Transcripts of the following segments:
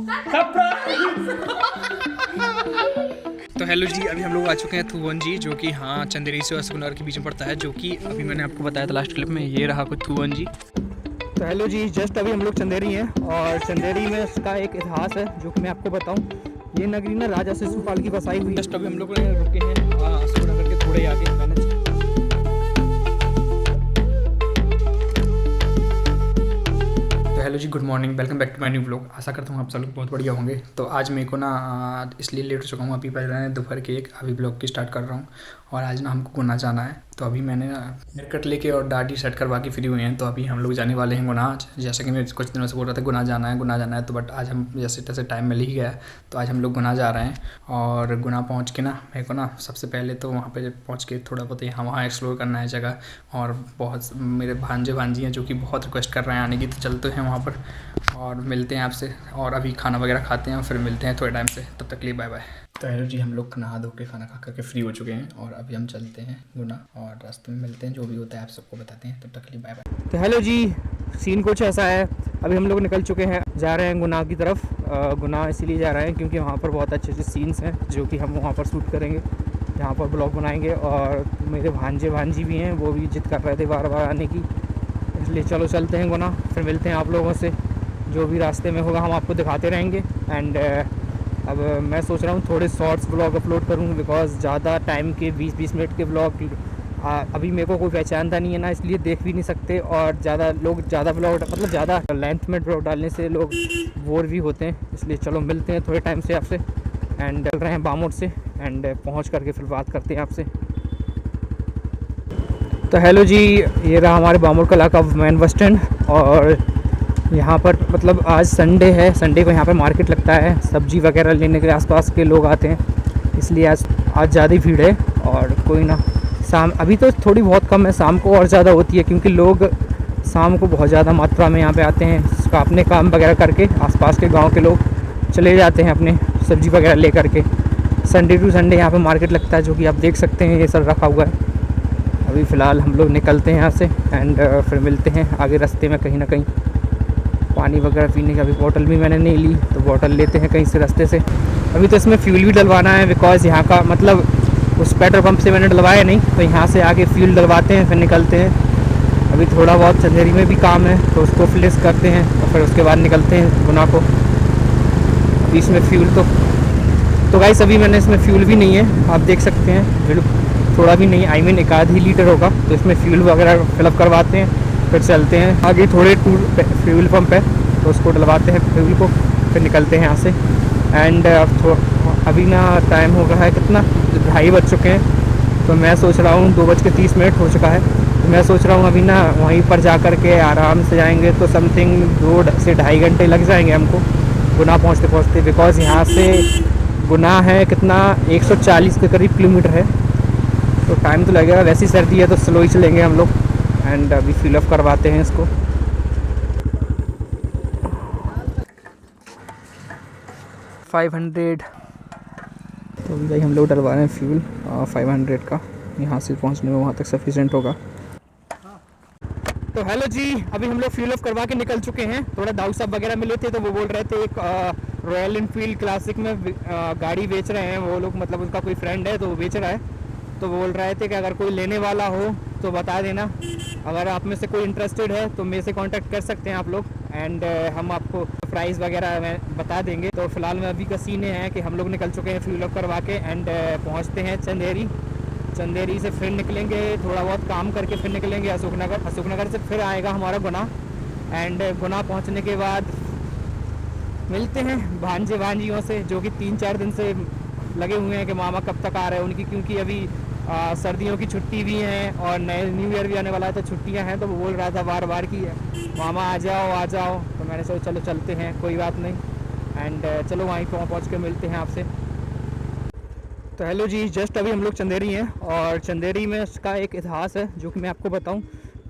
तो हेलो जी, अभी हम लोग आ चुके हैं थुवंजी, जो कि हाँ चंदेरी से सुकुनार के बीच में पड़ता है, जो कि अभी मैंने आपको बताया था लास्ट क्लिप में। ये रहा कुछ थुवंजी। तो हेलो जी, जस्ट अभी हम लोग चंदेरी हैं और चंदेरी में इसका एक इतिहास है जो कि मैं आपको बताऊं। ये नगरी ना राजा शिशुपाल की बसाई हुई। जस्ट अभी हम लोग रुके हैं सुकुनार के थोड़े आगे। मैंने हेलो जी, good morning, welcome back to my new blog. आशा करता हूँ आप सब लोग बहुत बढ़िया होंगे। तो आज मेरे को ना इसलिए लेट हो चुका हूँ, अभी पहले हैं दोपहर के 1, अभी ब्लॉग की स्टार्ट कर रहा हूँ। और आज ना हमको गुना जाना है, तो अभी मैंने हेयर कट लेके और दाढ़ी सेट करवा के फ्री हुए हैं। तो अभी हम लोग जाने वाले हैं गुना। आज जैसे कि मैं कुछ दिनों से बोल रहा था गुना जाना है, तो बट आज हम जैसे तैसे टाइम मिल ही गया, तो आज हम लोग गुना जा रहे हैं। और गुना पहुँच के ना मेरे को ना सबसे पहले तो वहाँ पर पहुँच के थोड़ा बहुत यहाँ वहाँ एक्सप्लोर करना है जगह। और बहुत मेरे भांजी हैं जो कि बहुत रिक्वेस्ट कर रहे हैं आने की, तो चलते हैं वहाँ पर और मिलते हैं आपसे। और अभी खाना वगैरह खाते हैं और फिर मिलते हैं थोड़े टाइम से, तब तक लिए बाय बाय। तो हेलो जी, हम लोग नहा धो के खाना खा करके फ्री हो चुके हैं और अभी हम चलते हैं गुना और रास्ते में मिलते हैं, जो भी होता है आप सबको बताते हैं, तब तक लिए बाय बाय। तो हेलो जी, सीन कुछ ऐसा है, अभी हम लोग निकल चुके हैं, जा रहे हैं गुना की तरफ। गुना इसीलिए जा रहे हैं क्योंकि वहाँ पर बहुत अच्छे अच्छे सीन्स हैं जो कि हम वहाँ पर शूट करेंगे, यहाँ पर ब्लॉग बनाएंगे। और मेरे भांजी भी हैं, वो भी जिद कर रहे थे बार बार आने की, इसलिए चलो चलते हैं गुना, फिर मिलते हैं आप लोगों से। जो भी रास्ते में होगा हम आपको दिखाते रहेंगे। एंड अब मैं सोच रहा हूँ थोड़े शॉर्ट्स ब्लॉग अपलोड करूँ, बिकॉज ज़्यादा टाइम के 20-20 मिनट के ब्लॉग अभी मेरे को कोई पहचानता नहीं है ना, इसलिए देख भी नहीं सकते। और ज़्यादा लोग ज़्यादा ब्लॉग मतलब ज़्यादा लेंथ में ब्लॉग डालने से लोग बोर भी होते हैं, इसलिए चलो मिलते हैं थोड़े टाइम से आपसे। एंड चल रहे हैं बामोट से, एंड पहुँच करके फिर बात करते हैं आपसे। तो हेलो जी, ये रहा हमारे बामोट कला का मेन बस स्टैंड। और यहाँ पर मतलब आज संडे है, संडे को यहाँ पर मार्केट लगता है, सब्जी वगैरह लेने के आसपास के लोग आते हैं, इसलिए आज ज़्यादा भीड़ है। और कोई ना, शाम अभी तो थोड़ी बहुत कम है, शाम को और ज़्यादा होती है क्योंकि लोग शाम को बहुत ज़्यादा मात्रा में यहाँ पे आते हैं। अपने काम वगैरह करके आसपास के गांव के लोग चले जाते हैं अपने सब्जी वगैरह ले करके। संडे टू संडे यहाँ पे मार्केट लगता है, जो कि आप देख सकते हैं, ये सब रखा हुआ है। अभी फ़िलहाल हम लोग निकलते हैं यहाँ से एंड फिर मिलते हैं आगे रास्ते में कहीं ना कहीं। पानी वगैरह पीने का अभी बोतल भी मैंने नहीं ली, तो बोतल लेते हैं कहीं से रास्ते से। अभी तो इसमें फ्यूल भी डलवाना है, बिकॉज़ यहाँ का मतलब उस पेट्रोल पंप से मैंने डलवाया नहीं, तो यहाँ से आगे फ्यूल डलवाते हैं फिर निकलते हैं। अभी थोड़ा बहुत चंदेरी में भी काम है, तो उसको फिनिश करते हैं और फिर उसके बाद निकलते हैं गुना को। अभी इसमें फ्यूल तो गाइस अभी मैंने इसमें फ्यूल भी नहीं है, आप देख सकते हैं, थोड़ा भी नहीं, आई मीन 1 आध ही लीटर होगा। तो इसमें फ्यूल वगैरह फिलअप करवाते हैं, फिर चलते हैं आगे। थोड़े फ्यूल पंप है तो उसको डलवाते हैं फ्यूल को, फिर निकलते हैं यहाँ से। एंड अभी ना टाइम हो रहा है कितना, 2:30 बज चुके हैं। तो मैं सोच रहा हूँ 2:30 हो चुका है, तो मैं सोच रहा हूँ अभी ना वहीं पर जा कर के आराम से जाएंगे, तो समथिंग 2 से 2.5 घंटे लग जाएंगे हमको गुना पहुँचते पहुँचते। बिकॉज़ यहाँ से गुना है कितना 140 के करीब किलोमीटर है, तो टाइम तो लगेगा। वैसे ही सर्दी है तो स्लो ही चलेंगे हम लोग। एंड अभी फिलअप करवाते हैं इसको। 500, तो अभी भाई हम लोग डलवा रहे हैं फ्यूल 500 का, यहाँ से पहुँचने में वहाँ तक सफिशेंट होगा। तो हेलो जी, अभी हम लोग फ्यूल अप करवा के निकल चुके हैं। थोड़ा दाऊ साहब वगैरह मिले थे, तो वो बोल रहे थे एक रॉयल इनफील्ड क्लासिक में गाड़ी बेच रहे हैं वो लोग, मतलब उनका कोई फ्रेंड है तो वो बेच रहा है। तो बोल रहे थे कि अगर कोई लेने वाला हो तो बता देना, अगर आप में से कोई इंटरेस्टेड है तो मेरे से कांटेक्ट कर सकते हैं आप लोग। एंड हम आपको प्राइस वगैरह में बता देंगे। तो फिलहाल में अभी का सीन है कि हम लोग निकल चुके हैं फ्यूल अप करवा के, एंड पहुंचते हैं चंदेरी से फिर निकलेंगे, थोड़ा बहुत काम करके फिर निकलेंगे अशोकनगर से फिर आएगा हमारा गुना। एंड गुना पहुँचने के बाद मिलते हैं भांजियों से, जो कि 3-4 दिन से लगे हुए हैं कि मामा कब तक आ रहे हैं उनकी, क्योंकि अभी सर्दियों की छुट्टी भी है और नए न्यू ईयर भी आने वाला है, तो छुट्टियां हैं। तो वो बोल रहा था बार बार कि मामा आ जाओ, तो मैंने सोचा चलो चलते हैं, कोई बात नहीं। एंड चलो वहीं पहुँच के मिलते हैं आपसे। तो हेलो जी, जस्ट अभी हम लोग चंदेरी हैं और चंदेरी में इसका एक इतिहास है जो कि मैं आपको बताऊं।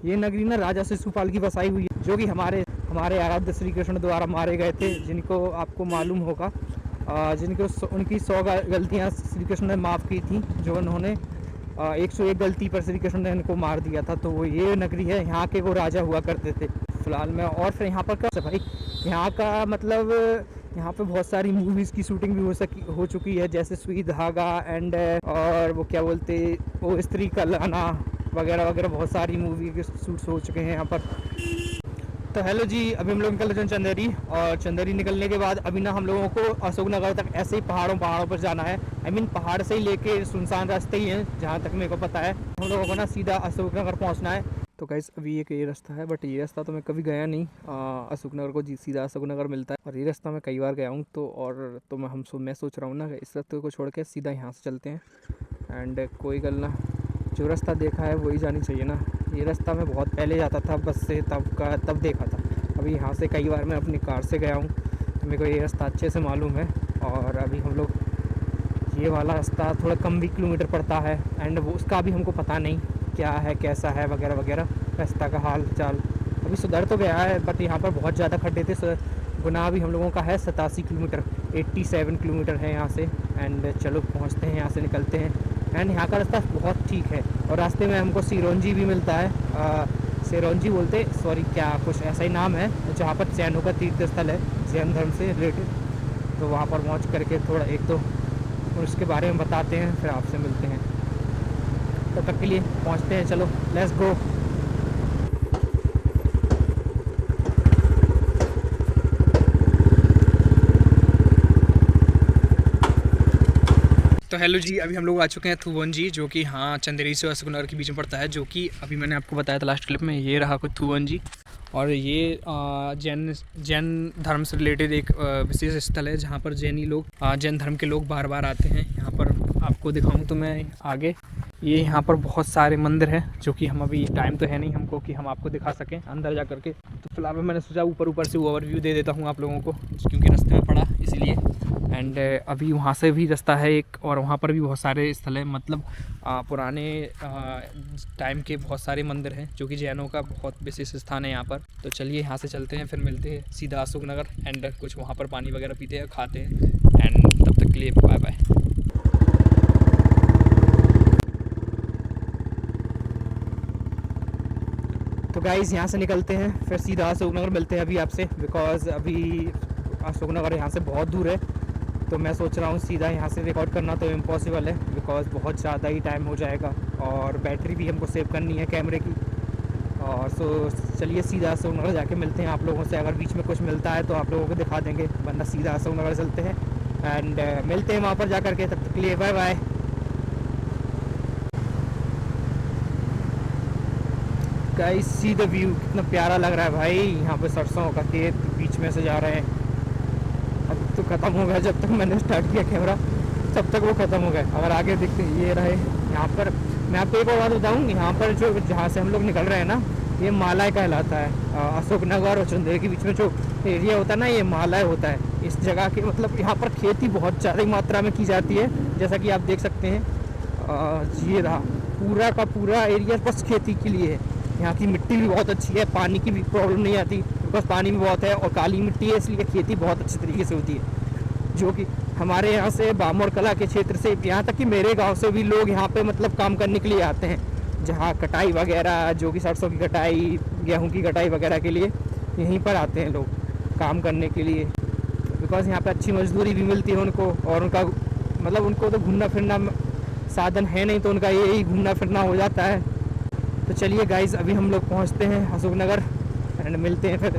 ये नगरी ना राजा शिशुपाल की बसाई हुई है, जो कि हमारे आराध्य श्री कृष्ण द्वारा मारे गए थे, जिनको आपको मालूम होगा, उनकी 100 गलतियाँ श्री कृष्ण ने माफ़ की थी, जो उन्होंने 101 गलती पर श्री कृष्ण ने इनको मार दिया था। तो वो ये नगरी है, यहाँ के वो राजा हुआ करते थे फिलहाल में। और फिर यहाँ पर क्या भाई, यहाँ का मतलब यहाँ पे बहुत सारी मूवीज़ की शूटिंग भी हो चुकी है, जैसे सुई धागा एंड और वो क्या बोलते, वो स्त्री का लाना वगैरह वगैरह, बहुत सारी मूवी के शूट्स हो चुके हैं यहाँ पर। तो हेलो जी, अभी हम लोग निकल रहे हैं चंदेरी, और चंदेरी निकलने के बाद अभी ना हम लोगों को अशोकनगर तक ऐसे ही पहाड़ों पर जाना है। पहाड़ से ही लेके सुनसान रास्ते ही हैं जहाँ तक मेरे को पता है। हम लोगों को ना सीधा अशोकनगर पहुँचना है। तो गाइस अभी एक ये रास्ता है, बट ये रास्ता तो मैं कभी गया नहीं। अशोकनगर को सीधा अशोकनगर मिलता है, और ये रास्ता मैं कई बार गया हूँ। तो मैं सोच रहा हूँ ना इस रास्ते को छोड़ के सीधा यहाँ से चलते हैं। एंड कोई गल ना, जो रास्ता देखा है वही जानी चाहिए ना। ये रास्ता मैं बहुत पहले जाता था बस से, तब देखा था। अभी यहाँ से कई बार मैं अपनी कार से गया हूँ, तो मेरे को ये रास्ता अच्छे से मालूम है। और अभी हम लोग ये वाला रास्ता थोड़ा कम भी किलोमीटर पड़ता है, एंड वो उसका भी हमको पता नहीं क्या है, कैसा है वगैरह वगैरह, रास्ता का हाल चाल। अभी सुधर तो गया है, बट यहाँ पर बहुत ज़्यादा खड्डे थे। गुना भी हम लोगों का है 87 किलोमीटर, 87 किलोमीटर है यहाँ से। एंड चलो पहुँचते हैं, यहाँ से निकलते हैं। एंड यहाँ का रास्ता बहुत ठीक है, और रास्ते में हमको सिरोंजी भी मिलता है। सिरोंजी बोलते, सॉरी, क्या कुछ ऐसा ही नाम है, जहाँ पर जैनों का तीर्थ स्थल है, जैन धर्म से रिलेटेड। तो वहाँ पर पहुँच करके थोड़ा एक दो उसके बारे में बताते हैं, फिर आपसे मिलते हैं। तब तक के लिए पहुँचते हैं, चलो लेट्स गो। तो हेलो जी, अभी हम लोग आ चुके हैं थुवंजी, जो कि हाँ चंदेरी से अशोकनगर के बीच में पड़ता है। जो कि अभी मैंने आपको बताया था लास्ट क्लिप में, ये रहा कुछ थुवंजी। और ये जैन धर्म से रिलेटेड एक विशेष स्थल है, जहाँ पर जैन धर्म के लोग बार बार आते हैं। यहाँ पर आपको दिखाऊँ तो मैं आगे, ये यहाँ पर बहुत सारे मंदिर हैं, जो कि हम अभी टाइम तो है नहीं हमको कि हम आपको दिखा सकें अंदर जा करके। तो फिलहाल मैंने सोचा ऊपर से ओवरव्यू दे देता हूँ आप लोगों को, क्योंकि रास्ते में पड़ा इसीलिए। एंड अभी वहाँ से भी रास्ता है एक, और वहाँ पर भी बहुत सारे स्थल हैं, मतलब पुराने टाइम के बहुत सारे मंदिर हैं, जो कि जैनों का बहुत विशेष स्थान है यहाँ पर। तो चलिए यहाँ से चलते हैं, फिर मिलते हैं सीधा अशोकनगर। एंड कुछ वहाँ पर पानी वगैरह पीते हैं, खाते हैं। एंड तब तक के लिए बाय बाय। तो गाइज़ यहाँ से निकलते हैं, फिर सीधा अशोकनगर मिलते हैं अभी आपसे, बिकॉज़ अभी अशोकनगर यहाँ से बहुत दूर है। तो मैं सोच रहा हूँ सीधा यहाँ से रिकॉर्ड करना तो इम्पॉसिबल है, बिकॉज़ बहुत ज़्यादा ही टाइम हो जाएगा, और बैटरी भी हमको सेव करनी है कैमरे की। और चलिए सीधा अशोकनगर जाके मिलते हैं आप लोगों से। अगर बीच में कुछ मिलता है तो आप लोगों को दिखा देंगे, वरना सीधा अशोकनगर चलते हैं। एंड मिलते हैं वहाँ पर जा करके, तब तक के लिए bye bye. Guys see the view, कितना प्यारा लग रहा है भाई। यहाँ पे सरसों का खेत बीच में से जा रहे हैं। अब तो ख़त्म हो गया, जब तक मैंने स्टार्ट किया कैमरा तब तक वो ख़त्म हो गए। अगर आगे देखते ये रहे यहाँ पर। मैं आपको एक और बात बताऊँ, यहाँ पर जहाँ से हम लोग निकल रहे हैं ना, ये मालाय कहलाता है। अशोकनगर और चंदेरी के बीच में जो एरिया होता है ना, ये मालाय होता है। इस जगह के मतलब यहाँ पर खेती बहुत ज़्यादा मात्रा में की जाती है, जैसा कि आप देख सकते हैं। ये रहा पूरा का पूरा एरिया बस खेती के लिए है। यहाँ की मिट्टी भी बहुत अच्छी है, पानी की भी प्रॉब्लम नहीं आती, बिकॉज पानी भी बहुत है और काली मिट्टी है, इसलिए खेती बहुत अच्छी तरीके से होती है। जो कि हमारे यहाँ से बामोर कला के क्षेत्र से, यहाँ तक कि मेरे गांव से भी लोग यहाँ पे मतलब काम करने के लिए आते हैं, जहाँ कटाई वगैरह, जो कि सरसों की कटाई, गेहूँ की कटाई वगैरह के लिए यहीं पर आते हैं लोग काम करने के लिए, बिकॉज यहाँ पर अच्छी मजदूरी भी मिलती है उनको। और उनका मतलब उनको तो घूमना फिरना साधन है नहीं, तो उनका यही घूमना फिरना हो जाता है। तो चलिए गाइज़, अभी हम लोग पहुँचते हैं अशोकनगर एंड मिलते हैं फिर।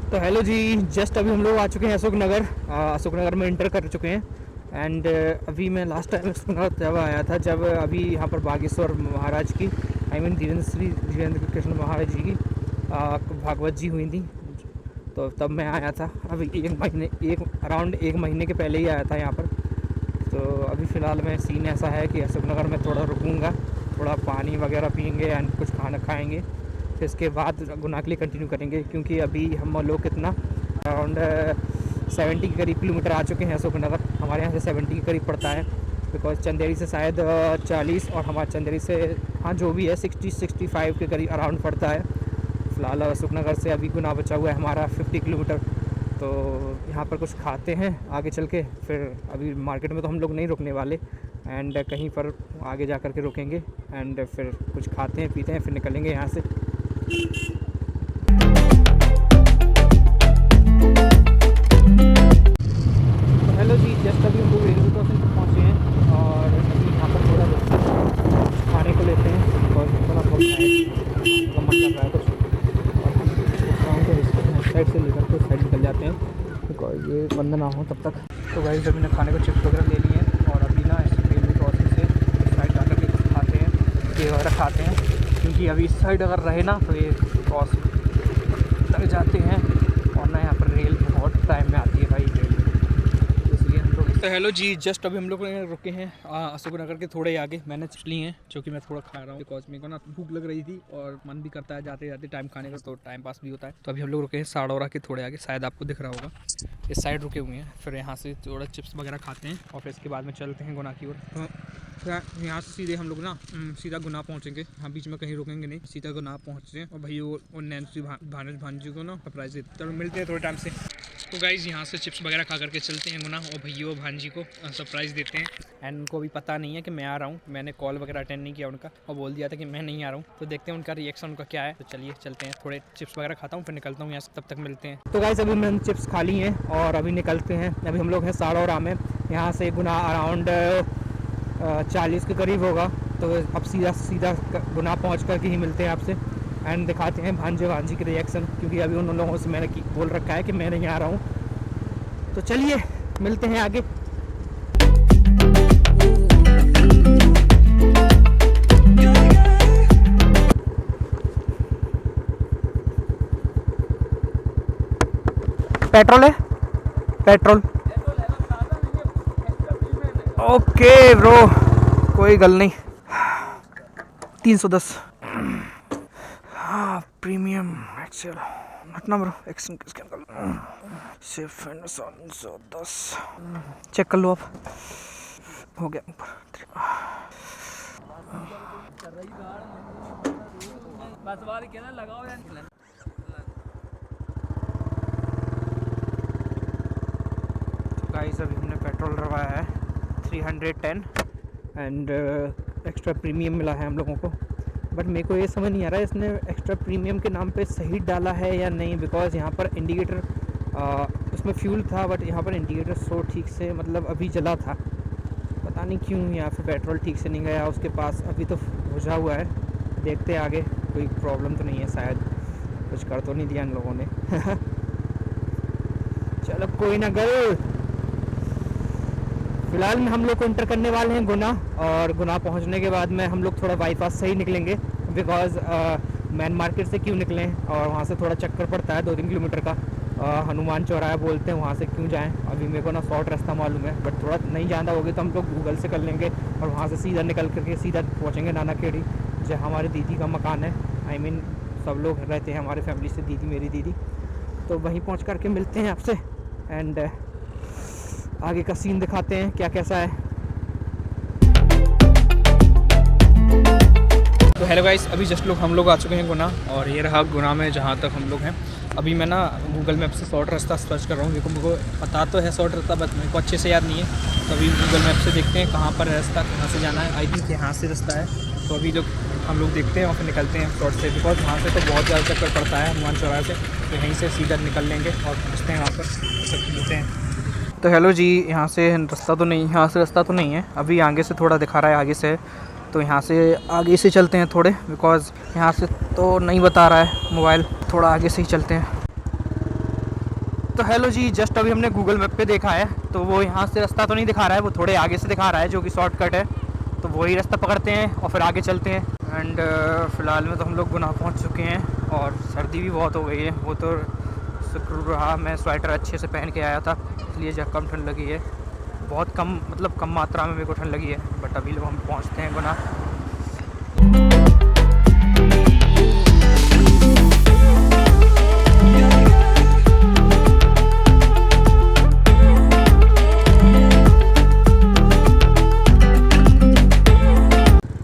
तो हेलो जी, जस्ट अभी हम लोग आ चुके हैं अशोकनगर। अशोकनगर में इंटर कर चुके हैं। एंड अभी मैं लास्ट टाइम अशोकनगर जब आया था, जब अभी यहाँ पर बागेश्वर महाराज की धीरेन्द्र कृष्ण महाराज जी की भागवत जी हुई थी, तो तब मैं आया था। अभी अराउंड एक महीने के पहले ही आया था यहाँ पर। तो अभी फ़िलहाल में सीन ऐसा है कि अशोकनगर में थोड़ा रुकूंगा, थोड़ा पानी वगैरह पियेंगे एंड कुछ खाना खाएंगे, फिर इसके बाद गुना के लिए कंटिन्यू करेंगे। क्योंकि अभी हम लोग कितना अराउंड 70 के करीब किलोमीटर आ चुके हैं अशोकनगर। हमारे यहाँ से 70 के करीब पड़ता है, बिकॉज चंदेरी से शायद 40 और हमारे चंदेरी से हाँ जो भी है 60-65 के करीब अराउंड पड़ता है। फ़िलहाल अशोकनगर से अभी गुना बचा हुआ है हमारा 50 किलोमीटर। तो यहाँ पर कुछ खाते हैं आगे चल के, फिर अभी मार्केट में तो हम लोग नहीं रुकने वाले, एंड कहीं पर आगे जा कर के रुकेंगे, एंड फिर कुछ खाते हैं पीते हैं फिर निकलेंगे यहाँ से। तो हेलो जी, जस्ट अभी हम लोग रेलवे क्रॉसिंग पर पहुँचे हैं और अभी यहाँ पर थोड़ा कुछ खाने को लेते हैं और थोड़ा बहुत मन कर रहा है कुछ, और हम सोच रहा हूँ तो इस साइड से लेकर के उस साइड निकल जाते हैं बिकॉज ये बंद ना हो तब तक। तो गाइस अभी ने खाने को चिप्स वगैरह ले लिए हैं और अभी ना इस रेलवे क्रॉसिंग से इस साइड जा करके कुछ खाते हैं, ये वगैरह खाते हैं, क्योंकि अभी इस साइड अगर रहे ना तो ये क्रॉस लग जाते हैं, और ना यहाँ पर रेल बहुत टाइम में आती है भाई रेल, इसलिए हम लोग। तो हेलो जी, जस्ट अभी हम लोग रुके हैं अशोक नगर के थोड़े आगे। मैंने चिप्स लिए हैं जो कि मैं थोड़ा खा रहा हूँ बिकॉज मेरे को ना भूख लग रही थी और मन भी करता है जाते जाते टाइम खाने का, तो टाइम पास भी होता है। तो अभी हम लोग रुके हैं साड़ौरा के थोड़े आगे, शायद आपको दिख रहा होगा, इस साइड रुके हुए हैं। फिर यहाँ से थोड़ा चिप्स वगैरह खाते हैं और फिर इसके बाद में चलते हैं गुना की ओर। तो यहाँ से सीधे हम लोग ना सीधा गुना पहुँचेंगे, यहाँ बीच में कहीं रुकेंगे नहीं, सीधा गुना पहुँचते हैं और भाई वो नैन्सी भानज भांजी को ना सरप्राइज देते। चलो मिलते हैं थोड़े टाइम से। तो गाइज़ यहाँ से चिप्स वगैरह खा करके चलते हैं गुना, और भैया भांजी को सरप्राइज़ देते हैं। एंड उनको भी पता नहीं है कि मैं आ रहा हूँ, मैंने कॉल वगैरह अटेंड नहीं किया उनका और बोल दिया था कि मैं नहीं आ रहा हूँ। तो देखते हैं उनका रिएक्शन उनका क्या है। तो चलिए चलते हैं, थोड़े चिप्स वगैरह खाता हूँ फिर निकलता हूँ यहाँ से, तब तक मिलते हैं। तो गाइज़ अभी मैंने चिप्स खा ली हैं और अभी निकलते हैं। अभी हम लोग हैं साड़ौरा में, यहाँ से गुना अराउंड 40 के करीब होगा, तो अब सीधा गुना पहुँच कर के ही मिलते हैं आपसे एंड दिखाते हैं भांजी के रिएक्शन, क्योंकि अभी उन लोगों से मैंने बोल रखा है कि मैं नहीं आ रहा हूँ। तो चलिए मिलते हैं आगे। पेट्रोल है, पेट्रोल ओके ब्रो, कोई गल नहीं। 310 हाँ प्रीमियम एक्सेल हटना ब्रो, एक्शन स्कैन कर लो, सिर्फ 710 चेक कर लो आप, हो गया ऊपर। गाइस अभी हमने पेट्रोल डलवाया है 310 एंड एक्स्ट्रा प्रीमियम मिला है हम लोगों को, बट मेरे को ये समझ नहीं आ रहा है इसने एक्स्ट्रा प्रीमियम के नाम पे सही डाला है या नहीं, बिकॉज़ यहाँ पर इंडिकेटर उसमें फ्यूल था बट यहाँ पर इंडिकेटर शो ठीक से मतलब अभी जला था, पता नहीं क्यों यहाँ पे पेट्रोल ठीक से नहीं गया उसके पास। अभी तो बुझा हुआ है, देखते हैं आगे कोई प्रॉब्लम तो नहीं है, शायद कुछ कर तो नहीं दिया इन लोगों ने चलो कोई ना गर्ल। फिलहाल में हम लोग को इंटर करने वाले हैं गुना, और गुना पहुंचने के बाद में हम लोग थोड़ा बाईपास से ही निकलेंगे, बिकॉज़ मेन मार्केट से क्यों निकलें, और वहां से थोड़ा चक्कर पड़ता है 2-3 किलोमीटर का, हनुमान चौराहा बोलते हैं, वहां से क्यों जाएं। अभी मेरे को ना शॉर्ट रास्ता मालूम है, बट थोड़ा नहीं जानता होगी तो हम लोग गूगल से कर लेंगे और वहाँ से सीधा निकल करके सीधा पहुँचेंगे नाना खेड़ी, जहाँ हमारी दीदी का मकान है। आई मीन सब लोग रहते हैं हमारे फैमिली से, दीदी मेरी दीदी, तो वहीं पहुँच करके मिलते हैं आपसे एंड आगे का सीन दिखाते हैं क्या कैसा है। तो हेलो गाइस, अभी जस्ट हम लोग आ चुके हैं गुना, और ये रहा गुना में जहाँ तक हम लोग हैं। अभी मैं ना गूगल मैप से शॉर्ट रास्ता सर्च कर रहा हूँ, मेरे को पता तो है शॉर्ट रास्ता, बट मेरे को अच्छे से याद नहीं है। तो अभी गूगल मैप से देखते हैं कहाँ पर रास्ता, कहाँ से जाना है। आई थिंक यहाँ से रास्ता है, तो अभी हम लोग देखते हैं और फिर निकलते हैं शॉर्ट से, बिकॉज वहाँ से तो बहुत ज़्यादा चक्कर पड़ता है हनुमान चौराहे से, तो यहीं से सीधा निकल लेंगे और पहुँचते हैं वहाँ पर, सब मिलते हैं। तो हेलो जी, यहाँ से रास्ता तो नहीं, यहाँ से रास्ता तो नहीं है, अभी आगे से थोड़ा दिखा रहा है आगे से, तो यहाँ से आगे से चलते हैं थोड़े, बिकॉज़ यहाँ से तो नहीं बता रहा है मोबाइल, थोड़ा आगे से ही चलते हैं। तो हेलो जी, जस्ट अभी हमने गूगल मैप पे देखा है, तो वो यहाँ से रास्ता तो नहीं दिखा रहा है, वो थोड़े आगे से दिखा रहा है जो कि शॉर्टकट है, तो वही रास्ता पकड़ते हैं और फिर आगे चलते हैं। एंड फ़िलहाल में तो हम लोग गुना पहुँच चुके हैं और सर्दी भी बहुत हो गई है, वो तो शुक्र रहा मैं स्वेटर अच्छे से पहन के आया था, इसलिए जब कम ठंड लगी है, बहुत कम मतलब कम मात्रा में मेरे को ठंड लगी है। बट अभी लोग हम पहुंचते हैं गुना।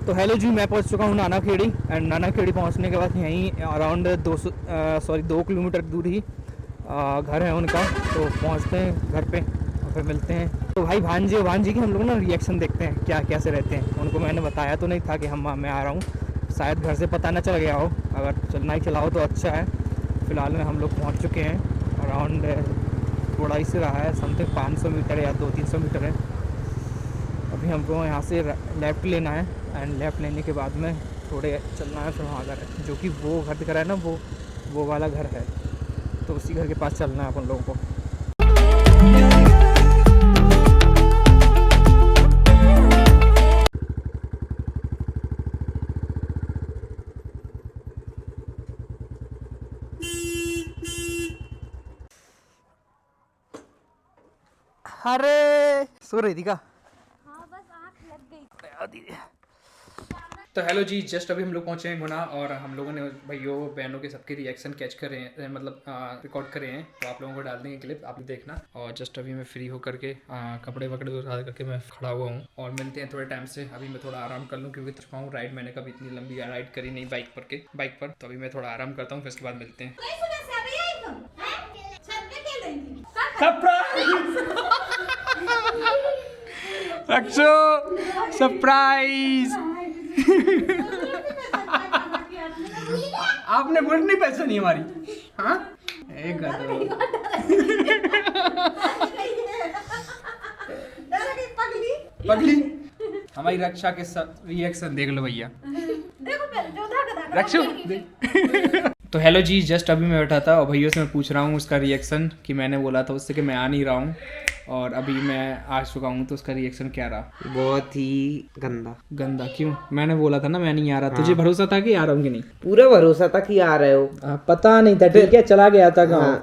तो हेलो जी, मैं पहुंच चुका हूं नाना खेड़ी, एंड नाना खेड़ी पहुंचने के बाद यहीं अराउंड 2 किलोमीटर दूर ही घर है उनका, तो पहुंचते हैं घर पे और फिर मिलते हैं। तो भाई भांजी के हम लोग ना रिएक्शन देखते हैं क्या कैसे रहते हैं। उनको मैंने बताया तो नहीं था कि मैं आ रहा हूँ, शायद घर से पता ना चल गया हो। अगर चलना ही चला हो तो अच्छा है। फ़िलहाल में हम लोग पहुँच चुके हैं, अराउंड थोड़ा ही से रहा है, समथिंग 500 मीटर या 200-300 मीटर है। अभी हमको यहाँ से लेफ़्ट लेना है एंड लेफ़्ट लेने के बाद में थोड़े चलना है, फिर वहाँ घर है जो कि वो घर दिख रहा है ना, वो वाला घर है, तो उसी घर के पास चलना है अपन लोगों को। अरे सो रही थी क्या? हाँ बस आँख लग गई। तो हेलो जी, जस्ट अभी हम लोग पहुंचे हैं गुना, और हम लोगों ने भाइयों बहनों के सबके रिएक्शन कैच करे हैं, मतलब रिकॉर्ड करे हैं, तो आप लोगों को डाल देंगे क्लिप, आप देखना। और जस्ट अभी मैं फ्री होकर के कपड़े वकड़े उतार करके मैं खड़ा हुआ हूँ, और मिलते हैं थोड़े टाइम से। अभी मैं थोड़ा आराम कर लूँ क्योंकि थक चुका हूँ, राइड मैंने कभी इतनी लंबी राइड करी नहीं बाइक पर, तो अभी मैं थोड़ा आराम करता हूँ, फिर उसके बाद मिलते हैं। सरप्राइज आपने बुलेट नहीं पहचानी हमारी? हाँ एक पगली हमारी रक्षा के रिएक्शन देख लो भैया। रक्षा तो हेलो जी, जस्ट अभी मैं बैठा था और भैया से मैं पूछ रहा हूँ उसका रिएक्शन, कि मैंने बोला था उससे कि मैं आ नहीं रहा हूँ और अभी मैं आ चुका हूँ, तो उसका रिएक्शन क्या रहा? बहुत ही गंदा क्यों? मैंने बोला था ना मैं नहीं आ रहा। तुझे भरोसा था कि आ रहा हूँ कि नहीं? पूरा भरोसा था कि आ रहे हो। पता नहीं था, ठीक है चला गया था गाँव।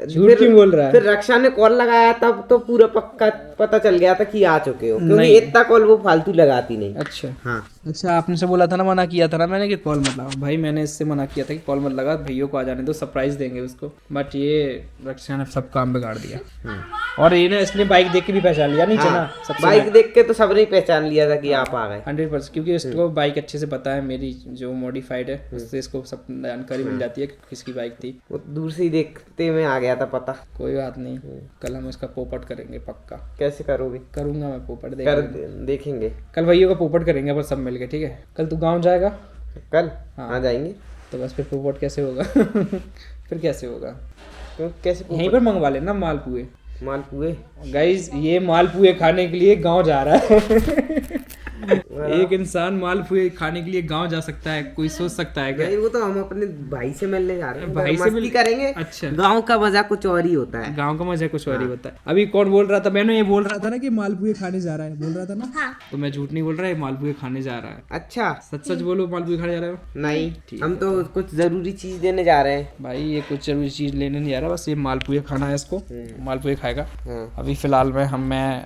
झूठ क्यों बोल रहा है? फिर रक्षा ने कॉल लगाया तब तो पूरा पक्का पता चल गया था कि आ चुके हो, क्योंकि इतना कॉल वो फालतू लगाती नहीं। अच्छा हाँ अच्छा, आपने से बोला था ना, मना किया था ना मैंने कि कॉल मत लगाओ। भाई मैंने इससे मना किया था कि कॉल मत लगा, भैया को आ जाने दो, सरप्राइज देंगे उसको, बट ये रक्षा ने सब काम बिगाड़ दिया। और ये ना इसने बाइक देख के भी पहचान लिया, नहीं चला सबसे बाइक देख के तो सबने पहचान लिया था कि आप आ गए 100%, क्योंकि इसको बाइक अच्छे से पता है, मेरी जो मॉडिफाइड है उससे इसको सब जानकारी मिल जाती है कि किसकी बाइक थी। वो दूर से ही देखते में आ गया था पता। कोई बात नहीं, कल हम इसका पोपट करेंगे पक्का। कैसे करोगे? करूंगा मैं पोपट, देखेंगे कल भैया का पोपट करेंगे पर सब मिलके, ठीक है? कल तू गाँव जाएगा? कल हाँ। आ जाएंगे। तो बस फिर पोपट कैसे होगा? फिर कैसे होगा? कैसे? यहीं पर मंगवा लेना मालपुए। गाइस ये मालपुए खाने के लिए गांव जा रहा है। एक इंसान मालपुए खाने के लिए गांव जा सकता है, कोई सोच सकता है क्या? वो तो हम अपने भाई से मिलने जा रहे हैं, भाई से मस्ती करेंगे। अच्छा, गांव का मजा कुछ और ही होता है। गांव का मजा कुछ और ही होता है। अभी कौन बोल रहा था? मैंने ये बोल रहा था ना कि मालपुए खाने जा रहा है, बोल रहा था ना? हाँ। तो मैं झूठ नहीं बोल रहा है, मालपुए खाने जा रहा है। अच्छा, सच बोलो, मालपुए खाने जा रहे हो? नहीं, हम तो कुछ जरूरी चीज देने जा रहे हैं। भाई ये कुछ जरूरी चीज लेने नहीं जा रहा, बस ये मालपुए खाना है इसको, मालपुए खाएगा। अभी फिलहाल में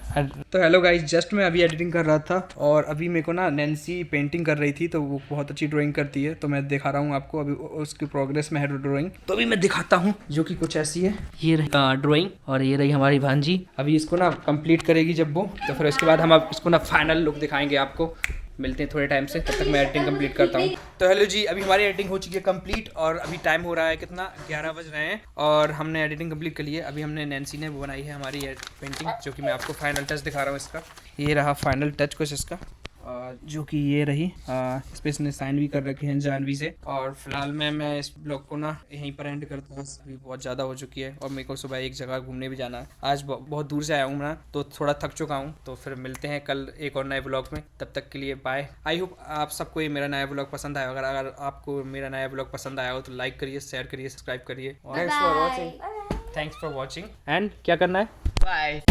तो हेलो गाइस, जस्ट मैं अभी एडिटिंग कर रहा था और अभी मेरे को ना नैन्सी पेंटिंग कर रही थी, तो वो बहुत अच्छी ड्राइंग करती है, तो मैं दिखा रहा हूँ आपको। अभी उसकी प्रोग्रेस में है ड्राइंग, तो अभी मैं दिखाता हूँ, जो कि कुछ ऐसी है। ये रही ड्राइंग और ये रही हमारी भांजी। अभी इसको ना कंप्लीट करेगी जब वो, तो फिर उसके बाद हम अब इसको ना फाइनल लुक दिखाएंगे आपको। मिलते हैं थोड़े टाइम से, तब तक मैं एडिटिंग कंप्लीट करता हूँ। तो हेलो जी, अभी हमारी एडिटिंग हो चुकी है कंप्लीट और अभी टाइम हो रहा है कितना, 11 बज रहे हैं और हमने एडिटिंग कंप्लीट कर ली है। अभी हमने नैन्सी ने बनाई है हमारी पेंटिंग, जो कि मैं आपको फाइनल टच दिखा रहा हूँ इसका। ये रहा फाइनल टच कुछ इसका, जो कि ये रही। इस पर इसने साइन भी कर रखे हैं जानवी से। और फिलहाल मैं इस ब्लॉग को ना यहीं पर एंड करता हूँ, अभी बहुत ज़्यादा हो चुकी है और मेरे को सुबह एक जगह घूमने भी जाना है। आज बहुत दूर से आया हूँ मैं, तो थोड़ा थक चुका हूँ। तो फिर मिलते हैं कल एक और नए ब्लॉग में, तब तक के लिए बाय। आई होप आप सबको ये मेरा नया ब्लॉग पसंद आया। अगर आपको मेरा नया ब्लॉग पसंद आया हो तो लाइक करिए, शेयर करिए, सब्सक्राइब करिए। थैंक्स फॉर वॉचिंग एंड क्या करना है? बाय।